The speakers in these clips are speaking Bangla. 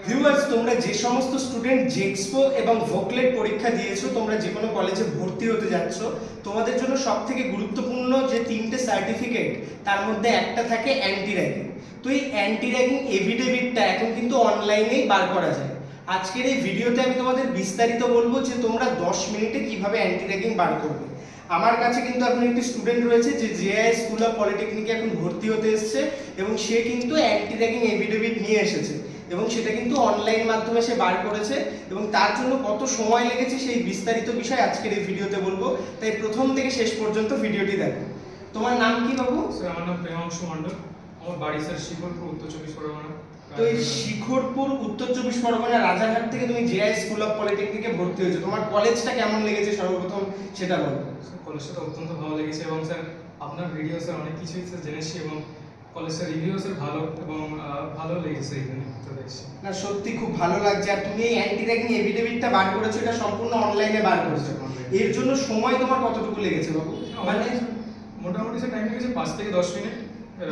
ভিউয়ার্স, তোমরা যে সমস্ত স্টুডেন্ট জেক্সপো এবং ভোকলেট পরীক্ষা দিয়েছো, তোমরা যে কোনো কলেজে ভর্তি হতে যাচ্ছ, তোমাদের জন্য সবথেকে গুরুত্বপূর্ণ যে তিনটে সার্টিফিকেট, তার মধ্যে একটা থাকে অ্যান্টি র্যাগিং। তো এই অ্যান্টি র্যাগিং এফিডেভিটটা এখন কিন্তু অনলাইনেই বার করা যায়। আজকের এই ভিডিওতে আমি তোমাদের বিস্তারিত বলবো যে তোমরা 10 মিনিটে কিভাবে অ্যান্টি র্যাগিং বার করবে। আমার কাছে কিন্তু এখন একটি স্টুডেন্ট রয়েছে যে জেআই স্কুল অফ পলিটেকনিকে এখন ভর্তি হতে এসেছে এবং সে কিন্তু অ্যান্টি র্যাগিং এফিডেভিট নিয়ে এসেছে এবং সেটা কিন্তু অনলাইন মাধ্যমে সে বার করেছে এবং তার জন্য কত সময় লেগেছে সেই বিস্তারিত বিষয় আজকের এই ভিডিওতে বলবো। তাই প্রথম থেকে শেষ পর্যন্ত ভিডিওটি দেখো। তোমার নাম কি বাবু? স্যার আমার নাম প্রেমাংশু মণ্ডল। আমার বাড়ি স্যার শিখরপুর, উত্তর 24 পরগনা। তো এই শিখরপুর, উত্তর 24 পরগনা, রাজারহাট থেকে তুমি জেআই স্কুল অফ পলিটেকনিকে ভর্তি হয়েছো। তোমার কলেজটা কেমন লেগেছে সর্বপ্রথম সেটা বলো। কলেজটা তো অত্যন্ত ভালো লেগেছে এবং স্যার আপনার ভিডিও স্যার অনেক কিছুই স্যার জেনেছি এবং কলেজের রিভিউ স্যার ভালো এবং ভালো লেগেছে এখানে দেখছি। না, সত্যি খুব ভালো লাগছে। আর তুমি এই অ্যান্টি র্যাগিং এফিডেভিটটা বার করেছো, এটা সম্পূর্ণ অনলাইনে বার করেছো। এর জন্য সময় তোমার কতটুকু লেগেছে বাবু? মানে মোটামুটি স্যার টাইম লেগেছে 5 থেকে 10 মিনিট।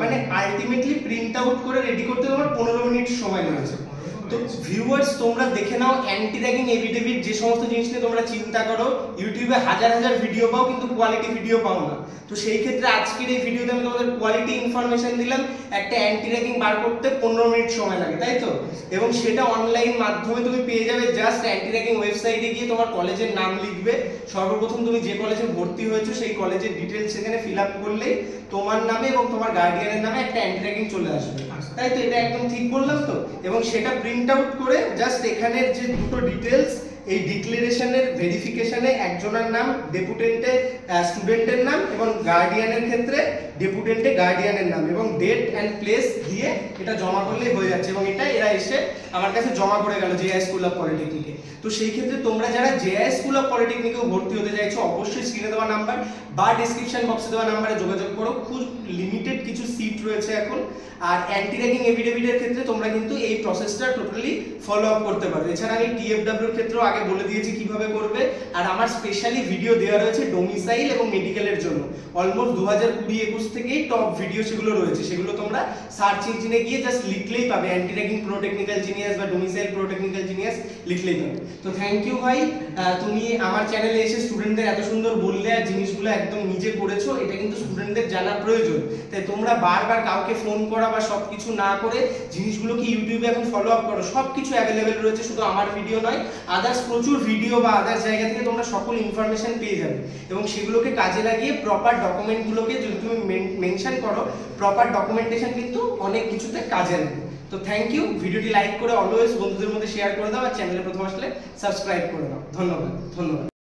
মানে আলটিমেটলি প্রিন্ট আউট করে রেডি করতে তোমার 15 মিনিট সময় লেগেছে। তো ভিউয়ার্স, তোমরা দেখে নাও অ্যান্টি র্যাগিং এফিডেভিট যে সমস্ত জিনিস নিয়ে তোমরা চিন্তা করো, ইউটিউবে হাজার হাজার ভিডিও পাও কিন্তু কোয়ালিটি ভিডিও পাও না। তো সেই ক্ষেত্রে আজকের এই ভিডিওতে আমি তোমাদের কোয়ালিটি ইনফরমেশন দিলাম। একটা অ্যান্টি র্যাগিং বার করতে 15 মিনিট সময় লাগে, তাই তো? এবং সেটা অনলাইন মাধ্যমে তুমি পেয়ে যাবে। জাস্ট অ্যান্টি র্যাগিং ওয়েবসাইটে গিয়ে তোমার কলেজের নাম লিখবে, সর্বপ্রথম তুমি যে কলেজে ভর্তি হয়েছো সেই কলেজের ডিটেলস সেখানে ফিল আপ করলেই তোমার নামে এবং তোমার গার্ডিয়ানের নামে একটা অ্যান্টি র্যাগিং চলে আসবে, তাই তো? এটা একদম ঠিক বললাম তো? এবং সেটা প্রিন্ট আউট করে জাস্ট এখানের যে দুটো ডিটেলস, এই ডিক্লারেশনের ভেরিফিকেশনে একজনের নাম, ডেপুটেন্টে স্টুডেন্টের নাম এবং গার্ডিয়ানের ক্ষেত্রে ডেপুটেন্টে গার্ডিয়ানের নাম এবং ডেট অ্যান্ড প্লেস দিয়ে এটা জমা করলেই হয়ে যাচ্ছে। এবং এটা এরা এসে আমার কাছে জমা করে গেল জেআই স্কুল অফ পলিটেকনিকে। তো সেই ক্ষেত্রে তোমরা যারা জেআই স্কুল অফ পলিটেকনিকেও ভর্তি হতে চাইছো, অবশ্যই স্ক্রিনে দেওয়া নাম্বার বা ডিসক্রিপশন বক্সে দেওয়া নাম্বারে যোগাযোগ করো। খুব লিমিটেড কিছু সিট রয়েছে এখন। আর অ্যান্টি র্যাগিং এফিডেভিটের ক্ষেত্রে তোমরা কিন্তু এই প্রসেসটা টোটালি ফলো আপ করতে পারো। এছাড়া আমি টিএফডব্লিউর ক্ষেত্রেও আগে বলে দিয়েছি কিভাবে করবে। আর আমার স্পেশালি ভিডিও দেওয়া রয়েছে ডোমিসাইল এবং মেডিকেলের জন্য। অলমোস্ট 2020-21 থেকেই টপ ভিডিও সেগুলো রয়েছে, সেগুলো তোমরা সার্চ ইঞ্জিনে গিয়ে জাস্ট লিখলেই পাবে। Anti ragging pro technical genius বা ডোমিসাইল প্রো টেকনিক্যাল জিনিয়াস লিখলেই পাবে। তো থ্যাংক ইউ ভাই, তুমি আমার চ্যানেলে এসে স্টুডেন্টদের এত সুন্দর বললে আর জিনিসগুলো একদম নিজে করেছো। এটা কিন্তু স্টুডেন্টদের জানা প্রয়োজন। তাই তোমরা বারবার কাউকে ফোন করা বা সবকিছু না করে জিনিসগুলোকে ইউটিউবে এখন ফলো আপ করো। সবকিছু অ্যাভেলেবেল রয়েছে, শুধু আমার ভিডিও নয়, আদার্স প্রচুর ভিডিও বা আদার্স জায়গা থেকে তোমরা সকল ইনফরমেশন পেয়ে যাবে এবং সেগুলোকে কাজে লাগিয়ে প্রপার ডকুমেন্টগুলোকে যদি তুমি মেনশন করো, প্রপার ডকুমেন্টেশন কিন্তু অনেক কিছুতে কাজে লাগবে। তো থ্যাংক ইউ। ভিডিওটি লাইক করে অলওয়েজ বন্ধুদের মধ্যে শেয়ার করে দাও আর চ্যানেলে প্রথম আসলে সাবস্ক্রাইব করে দাও। ধন্যবাদ।